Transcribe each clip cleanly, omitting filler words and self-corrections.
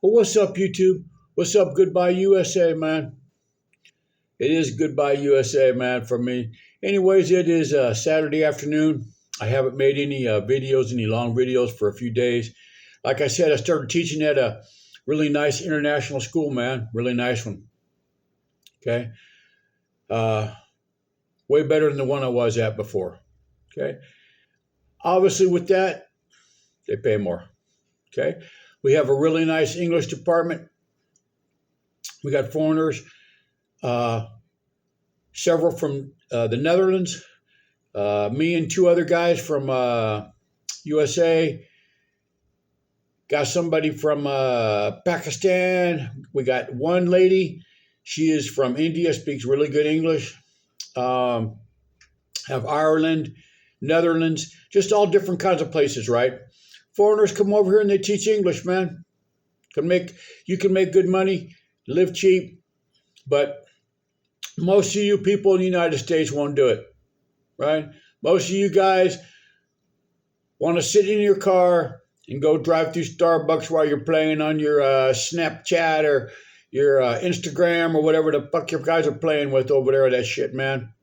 Well, what's up, YouTube? What's up, Goodbye USA, man? It is Goodbye USA, man, for me. Anyways, it is Saturday afternoon. I haven't made any videos, any long videos for a few days. Like I said, I started teaching at a really nice international school, man. Really nice one. Okay. Uh, Way better than the one I was at before. Okay. Obviously, with that, they pay more. Okay. We have a really nice English department. We got foreigners. Uh, Several from the Netherlands, me and two other guys from USA, got somebody from Pakistan. We got one lady, she is from India, speaks really good English. Um, have Ireland, Netherlands, just all different kinds of places, right? Foreigners come over here and they teach English, man. You can make good money, live cheap, but most of you people in the United States won't do it, right? Most of you guys want to sit in your car and go drive through Starbucks while you're playing on your Snapchat or your Instagram or whatever the fuck your guys are playing with over there, that shit, man.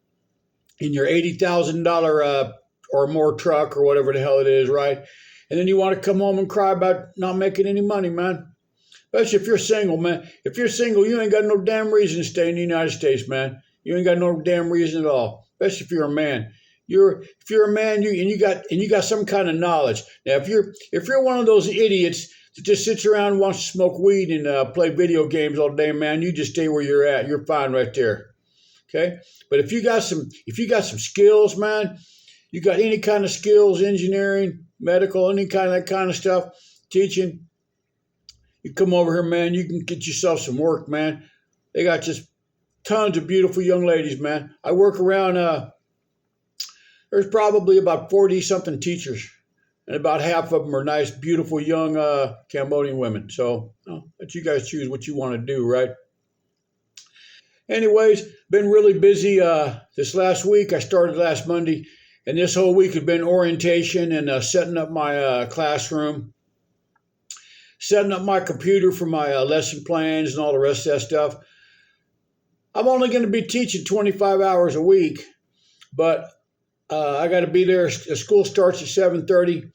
In your $80,000 or more truck or whatever the hell it is, right? And then you want to come home and cry about not making any money, man. Especially if you're single, man. If you're single, you ain't got no damn reason to stay in the United States, man. You ain't got no damn reason at all. Especially if you're a man. If you're a man, you got some kind of knowledge. Now, if you're one of those idiots that just sits around and wants to smoke weed and play video games all day, man, you just stay where you're at. You're fine right there. Okay. But if you got some skills, man, you got any kind of skills, engineering, medical, any kind of that kind of stuff, teaching. You come over here, man, you can get yourself some work, man. They got just tons of beautiful young ladies, man. I work around, there's probably about 40-something teachers, and about half of them are nice, beautiful, young Cambodian women. So let you guys choose what you want to do, right? Anyways, been really busy this last week. I started last Monday, and this whole week has been orientation and setting up my classroom, setting up my computer for my lesson plans and all the rest of that stuff. I'm only going to be teaching 25 hours a week, but I got to be there. The school starts at 7:30.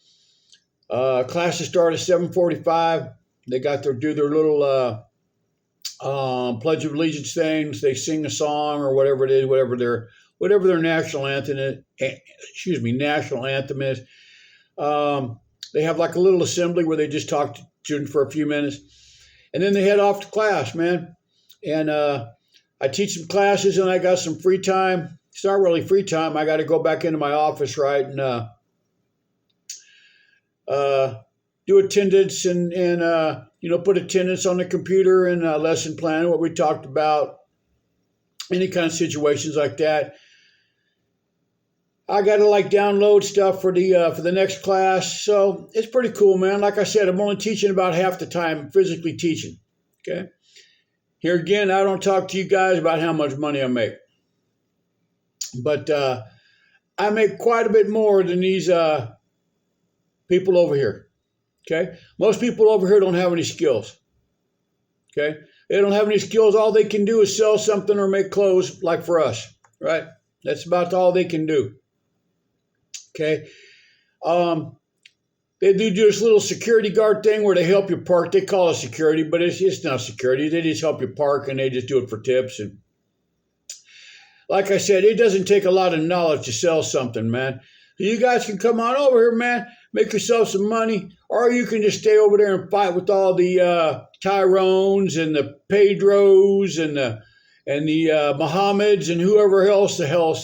Classes start at 7:45. They got to do their little Pledge of Allegiance things. They sing a song or whatever it is, whatever their national anthem is. National anthem is. They have like a little assembly where they just talk to students for a few minutes, and then they head off to class, man. And I teach some classes, and I got some free time. It's not really free time. I got to go back into my office, right, and do attendance and put attendance on the computer and lesson plan, what we talked about, any kind of situations like that. I got to download stuff for the next class. So it's pretty cool, man. Like I said, I'm only teaching about half the time, physically teaching. Okay. Here again, I don't talk to you guys about how much money I make. But I make quite a bit more than these people over here. Okay. Most people over here don't have any skills. Okay. They don't have any skills. All they can do is sell something or make clothes like for us. Right. That's about all they can do. Okay. They do this little security guard thing where they help you park. They call it security, but it's not security. They just help you park, and they just do it for tips. And like I said, it doesn't take a lot of knowledge to sell something, man. So you guys can come on over here, man, make yourself some money, or you can just stay over there and fight with all the Tyrones and the Pedros and the Mohammeds and whoever else the hell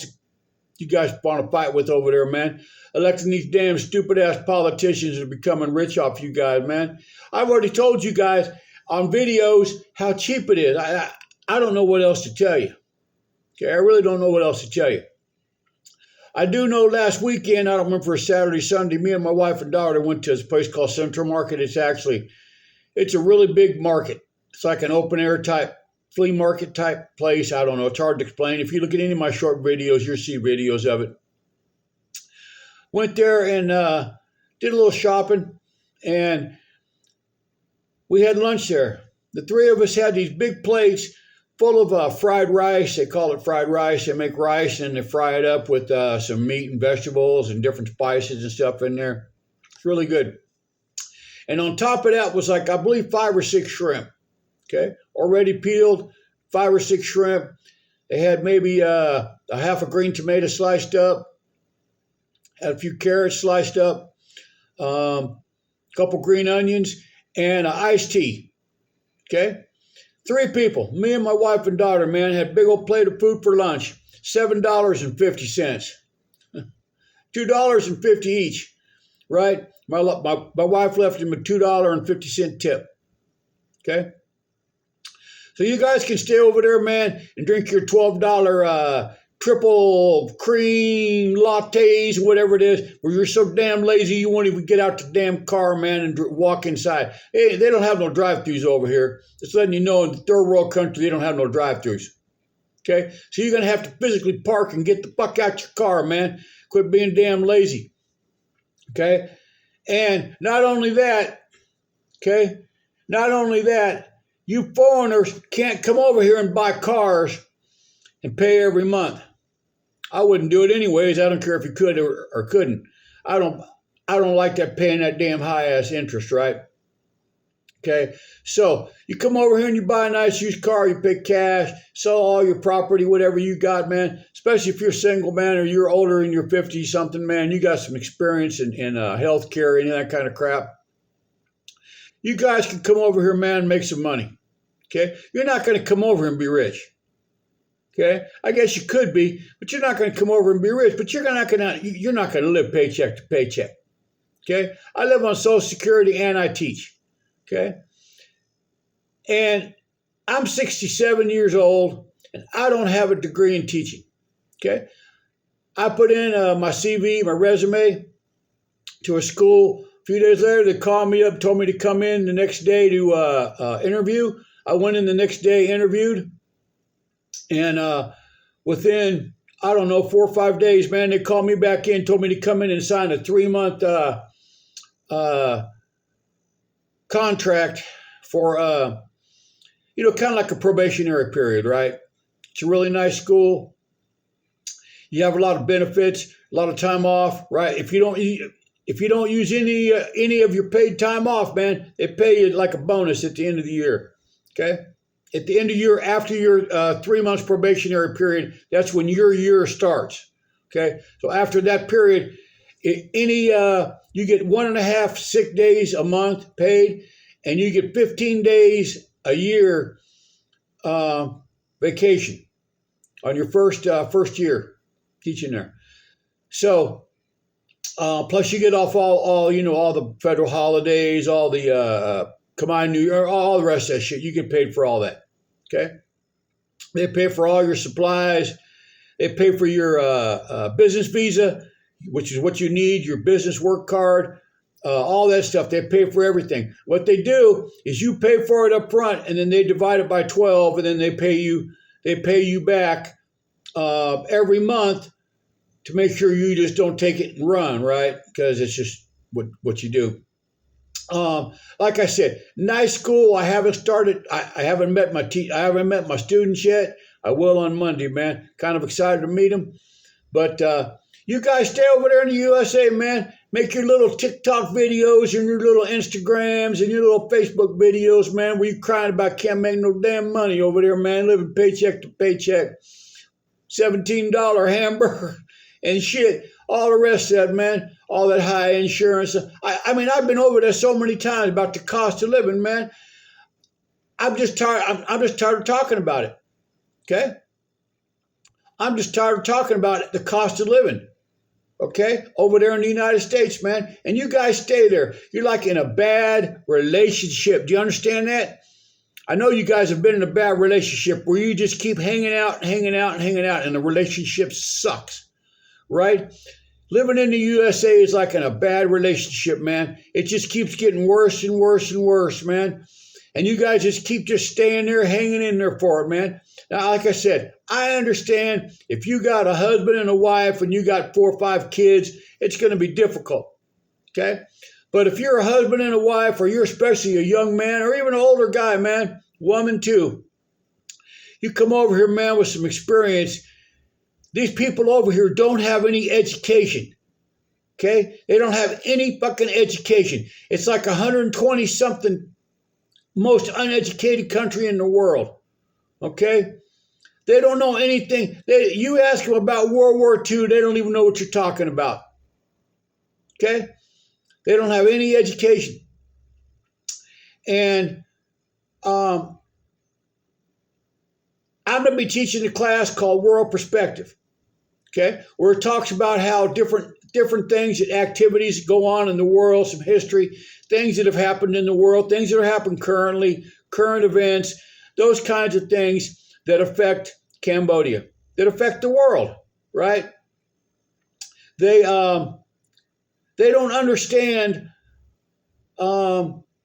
you guys want to fight with over there, man. Electing these damn stupid-ass politicians that are becoming rich off you guys, man. I've already told you guys on videos how cheap it is. I don't know what else to tell you. Okay, I really don't know what else to tell you. I do know last weekend, I don't remember if it was Saturday, Sunday, me and my wife and daughter went to this place called Central Market. It's a really big market. It's like an open-air type, flea market type place. I don't know. It's hard to explain. If you look at any of my short videos, you'll see videos of it. Went there and did a little shopping, and We had lunch there. The three of us had these big plates full of fried rice. They call it fried rice. They make rice and they fry it up with some meat and vegetables and different spices and stuff in there. It's really good. And on top of that was like, I believe, 5 or 6 shrimp. Okay, already peeled, 5 or 6 shrimp. They had maybe a half a green tomato sliced up, had a few carrots sliced up, a couple green onions, and an iced tea. Okay, 3 people, me and my wife and daughter, man, had a big old plate of food for lunch, $7.50, $2.50 each, right? My wife left him a $2.50 tip. Okay. So you guys can stay over there, man, and drink your $12 triple cream lattes, whatever it is, where you're so damn lazy you won't even get out the damn car, man, and walk inside. Hey, they don't have no drive-thrus over here. Just letting you know, in the third world country, they don't have no drive-thrus. Okay? So you're going to have to physically park and get the fuck out your car, man. Quit being damn lazy. Okay? And not only that, you foreigners can't come over here and buy cars and pay every month. I wouldn't do it anyways. I don't care if you could or couldn't. I don't like that paying that damn high ass interest, right? Okay. So you come over here and you buy a nice used car, you pay cash, sell all your property, whatever you got, man. Especially if you're single, man, or you're older in your 50s something, man. You got some experience in healthcare and that kind of crap. You guys can come over here, man, and make some money. Okay? You're not going to come over and be rich. Okay? I guess you could be, but you're not going to come over and be rich, but you're not going to live paycheck to paycheck. Okay? I live on Social Security and I teach. Okay? And I'm 67 years old and I don't have a degree in teaching. Okay? I put in my CV, my resume to a school. A few days later, they called me up, told me to come in the next day to interview. I went in the next day, interviewed, and within, 4 or 5 days, man, they called me back in, told me to come in and sign a 3-month contract for, kind of like a probationary period, right? It's a really nice school. You have a lot of benefits, a lot of time off, right? If you don't use any of your paid time off, man, they pay you like a bonus at the end of the year. Okay? At the end of the year, after your 3 months probationary period, that's when your year starts. Okay? So after that period, you get 1.5 sick days a month paid, and you get 15 days a year vacation on your first year teaching there. So plus you get off all the federal holidays, all the Combined New Year, all the rest of that shit. You get paid for all that. Okay? They pay for all your supplies. They pay for your business visa, which is what you need, your business work card, all that stuff. They pay for everything. What they do is you pay for it up front, and then they divide it by 12, and then they pay you back every month to make sure you just don't take it and run, right? Because it's just what you do. Like I said, nice school. I haven't met my students yet. I will on Monday, man. Kind of excited to meet them. But you guys stay over there in the USA, man. Make your little TikTok videos and your little Instagrams and your little Facebook videos, man, where you crying about can't make no damn money over there, man. Living paycheck to paycheck. $17 hamburger and shit. All the rest of that, man. All that high insurance. I mean, I've been over there so many times about the cost of living, man. I'm just tired. I'm just tired of talking about it. Okay? I'm just tired of talking about it, the cost of living. Okay? Over there in the United States, man. And you guys stay there. You're like in a bad relationship. Do you understand that? I know you guys have been in a bad relationship where you just keep hanging out, and the relationship sucks. Right? Living in the USA is like in a bad relationship, man. It just keeps getting worse and worse and worse, man. And you guys just keep staying there, hanging in there for it, man. Now, like I said, I understand if you got a husband and a wife and you got 4 or 5 kids, it's going to be difficult, okay? But if you're a husband and a wife, or you're especially a young man, or even an older guy, man, woman too, you come over here, man, with some experience. These people over here don't have any education. Okay? They don't have any fucking education. It's like 120 something most uneducated country in the world. Okay? They don't know anything. You ask them about World War II, they don't even know what you're talking about. Okay? They don't have any education. And I'm going to be teaching a class called World Perspective. Okay? Where it talks about how different things and activities go on in the world, some history, things that have happened in the world, things that are happening currently, current events, those kinds of things that affect Cambodia, that affect the world, right? They don't understand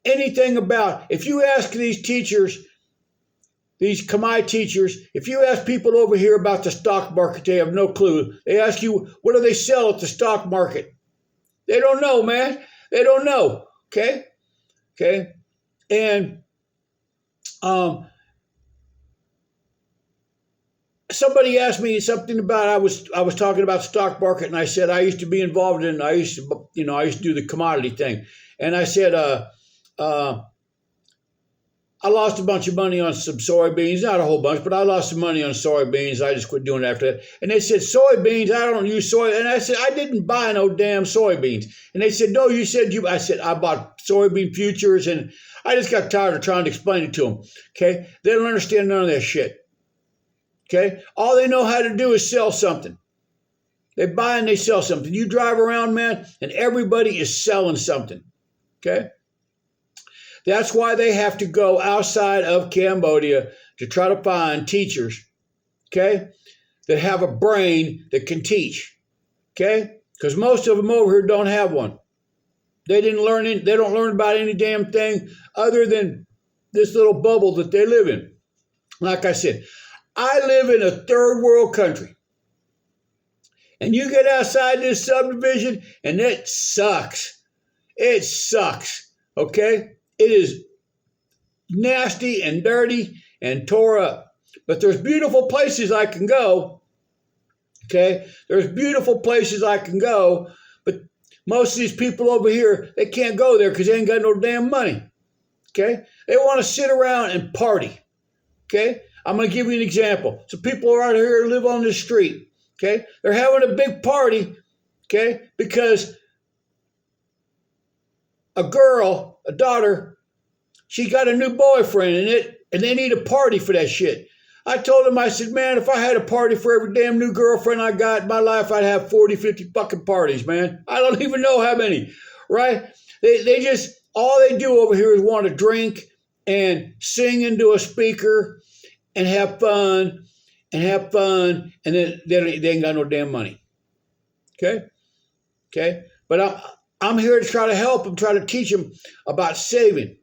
anything about. If you ask these teachers, these Khmer teachers, if you ask people over here about the stock market, they have no clue. They ask you, what do they sell at the stock market? They don't know, man. They don't know. Okay? Okay? And somebody asked me something about, I was talking about the stock market, and I said I used to be involved in, I used to do the commodity thing. And I said, I lost a bunch of money on some soybeans, not a whole bunch, but I lost some money on soybeans. I just quit doing it after that. And they said, soybeans, I don't use soy. And I said, I didn't buy no damn soybeans. And they said, no, you said you. I said, I bought soybean futures, and I just got tired of trying to explain it to them. Okay? They don't understand none of that shit. Okay? All they know how to do is sell something. They buy and they sell something. You drive around, man, and everybody is selling something. Okay? That's why they have to go outside of Cambodia to try to find teachers, okay, that have a brain that can teach, okay? Because most of them over here don't have one. They don't learn about any damn thing other than this little bubble that they live in. Like I said, I live in a third world country. And you get outside this subdivision, and it sucks. It sucks, okay? It is nasty and dirty and tore up. But there's beautiful places I can go. Okay? There's beautiful places I can go. But most of these people over here, they can't go there because they ain't got no damn money. Okay? They want to sit around and party. Okay? I'm going to give you an example. Some people are out here who live on the street. Okay? They're having a big party. Okay? Because a daughter, she got a new boyfriend and they need a party for that shit. I told him, I said, man, if I had a party for every damn new girlfriend I got in my life, I'd have 40, 50 fucking parties, man. I don't even know how many, right? They just, all they do over here is want to drink and sing into a speaker and have fun, and then they ain't got no damn money. Okay? Okay? But I'm here to try to help them, try to teach them about saving.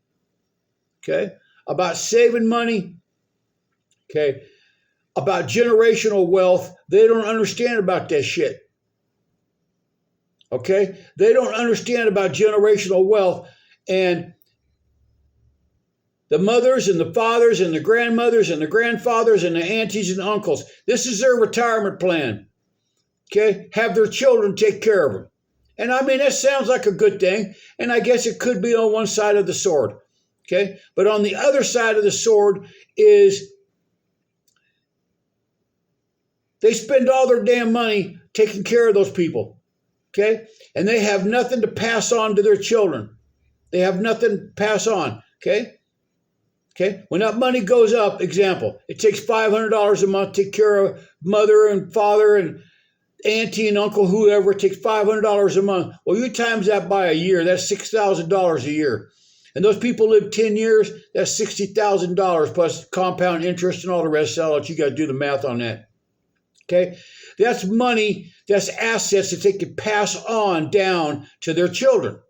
Okay? About saving money. Okay? About generational wealth. They don't understand about that shit. Okay? They don't understand about generational wealth. And the mothers and the fathers and the grandmothers and the grandfathers and the aunties and uncles, this is their retirement plan. Okay? Have their children take care of them. And I mean, that sounds like a good thing. And I guess it could be on one side of the sword. Okay? But on the other side of the sword is they spend all their damn money taking care of those people. Okay? And they have nothing to pass on to their children. They have nothing to pass on. Okay? Okay? When that money goes up, example, it takes $500 a month to take care of mother and father and auntie and uncle, whoever. It takes $500 a month. Well, you times that by a year, that's $6,000 a year. And those people live 10 years, that's $60,000 plus compound interest and all the rest of it. You got to do the math on that. Okay? That's money, that's assets that they can pass on down to their children.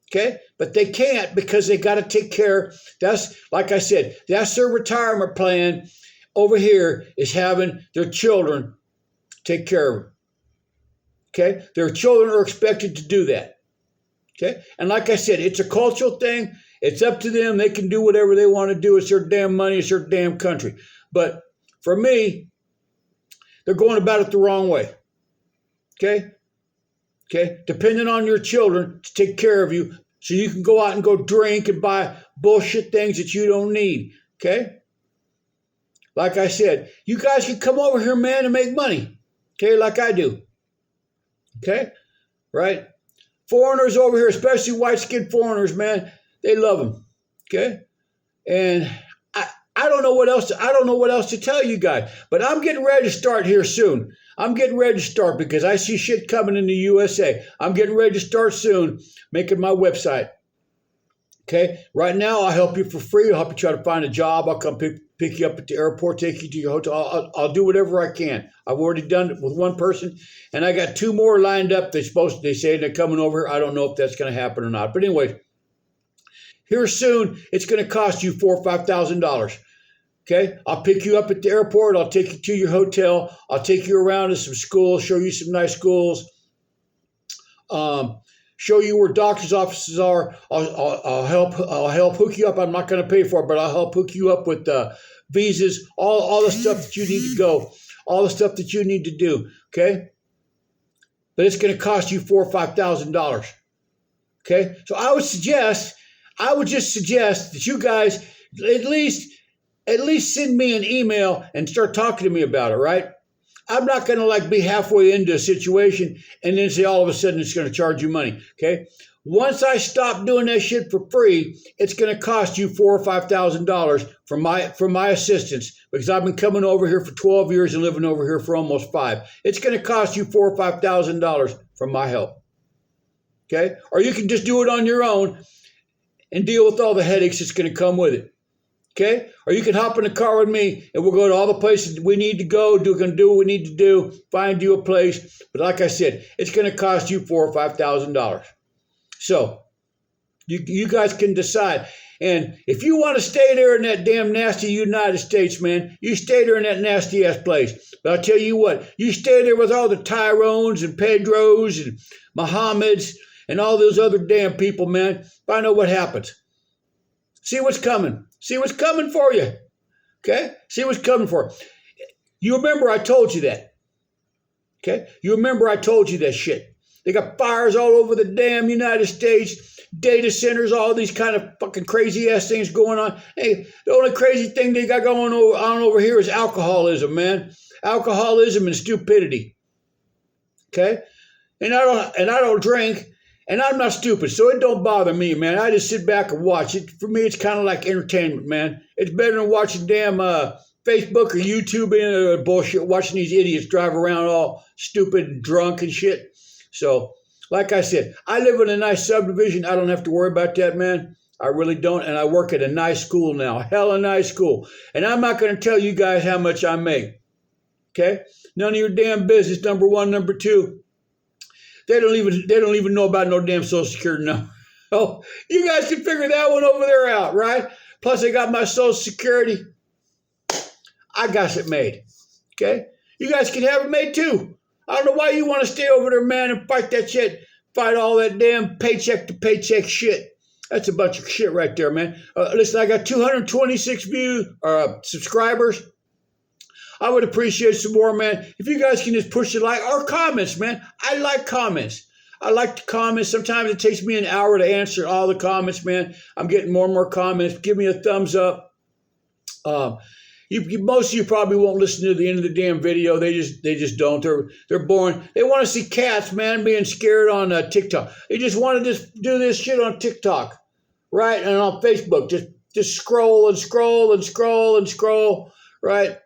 Okay? But they can't because they got to take care. That's, like I said, that's their retirement plan over here, is having their children take care of them. Okay? Their children are expected to do that. Okay? And like I said, it's a cultural thing. It's up to them. They can do whatever they want to do. It's their damn money. It's their damn country. But for me, they're going about it the wrong way. Okay? Okay? Depending on your children to take care of you so you can go out and go drink and buy bullshit things that you don't need. Okay? Like I said, you guys can come over here, man, and make money. Okay? Like I do. Okay? Right? Foreigners over here, especially white-skinned foreigners, man, they love them. Okay? And I don't know what else to tell you guys, but I'm getting ready to start here soon. I'm getting ready to start because I see shit coming in the USA. I'm getting ready to start soon making my website. Okay? Right now, I'll help you for free. I'll help you try to find a job. I'll come pick you up at the airport, take you to your hotel. I'll do whatever I can. I've already done it with one person, and I got 2 more lined up. They say they're coming over. I don't know if that's going to happen or not. But anyway, here soon, it's going to cost you $4,000 or $5,000. Okay, I'll pick you up at the airport. I'll take you to your hotel. I'll take you around to some schools, show you some nice schools, show you where doctors' offices are. I'll help hook you up. I'm not going to pay for it, but I'll help hook you up with visas, all the stuff that you need to go, all the stuff that you need to do. Okay, but it's going to cost you $4,000 or $5,000. Okay, so I would just suggest that you guys at least send me an email and start talking to me about it, right? I'm not going to be halfway into a situation and then say all of a sudden it's going to charge you money, okay? Once I stop doing that shit for free, it's going to cost you $4,000 or $5,000 for my assistance because I've been coming over here for 12 years and living over here for almost 5. It's going to cost you $4,000 or $5,000 for my help, okay? Or you can just do it on your own and deal with all the headaches that's going to come with it. Okay? Or you can hop in the car with me and we'll go to all the places we need to go, do what we need to do, find you a place. But like I said, it's going to cost you $4,000 or $5,000. So you guys can decide. And if you want to stay there in that damn nasty United States, man, you stay there in that nasty ass place. But I'll tell you what, you stay there with all the Tyrones and Pedros and Mohammeds and all those other damn people, man. Find out what happens. See what's coming. See what's coming for you. Okay? See what's coming for you. You remember I told you that. Okay? You remember I told you that shit. They got fires all over the damn United States, data centers, all these kind of fucking crazy ass things going on. Hey, the only crazy thing they got going on over here is alcoholism, man. Alcoholism and stupidity. Okay? And I don't drink. And I'm not stupid, so it don't bother me, man. I just sit back and watch it. For me, it's kind of like entertainment, man. It's better than watching damn Facebook or YouTube and bullshit, watching these idiots drive around all stupid and drunk and shit. So, like I said, I live in a nice subdivision. I don't have to worry about that, man. I really don't. And I work at a nice school now, hella nice school. And I'm not going to tell you guys how much I make. Okay? None of your damn business, number one. Number two. They don't even know about no damn Social Security number. Oh, you guys can figure that one over there out, right? Plus, I got my Social Security. I got it made. Okay? You guys can have it made too. I don't know why you want to stay over there, man, and fight that shit. Fight all that damn paycheck to paycheck shit. That's a bunch of shit right there, man. Listen, I got 226 subscribers. I would appreciate some more, man. If you guys can just push the like or comments, man. I like comments. I like the comments. Sometimes it takes me an hour to answer all the comments, man. I'm getting more and more comments. Give me a thumbs up. Most of you probably won't listen to the end of the damn video. They just don't. They're boring. They want to see cats, man, being scared on TikTok. They just want to just do this shit on TikTok, right? And on Facebook, just scroll and scroll and scroll and scroll, right?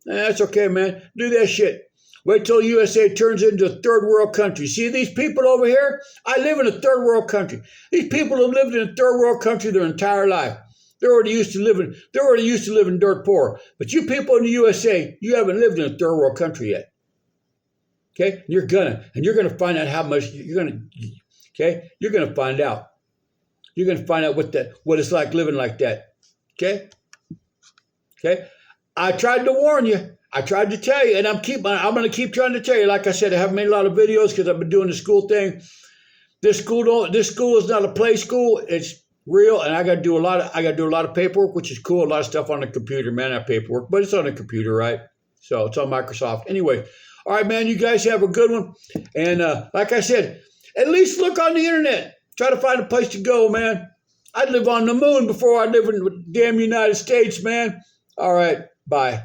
That's okay, man. Do that shit. Wait till USA turns into a third world country. See these people over here? I live in a third world country. These people have lived in a third world country their entire life. They're already used to living dirt poor. But you people in the USA, you haven't lived in a third world country yet. Okay? You're gonna find out how much you're gonna find out. You're gonna find out what it's like living like that. Okay? Okay? I tried to warn you. I tried to tell you, and I'm going to keep trying to tell you. Like I said, I haven't made a lot of videos because I've been doing the school thing. This school is not a play school. It's real, and I got to do a lot of paperwork, which is cool. A lot of stuff on the computer, man. Not paperwork, but it's on the computer, right? So it's on Microsoft. Anyway, all right, man. You guys have a good one, and like I said, at least look on the internet. Try to find a place to go, man. I'd live on the moon before I live in the damn United States, man. All right, bye.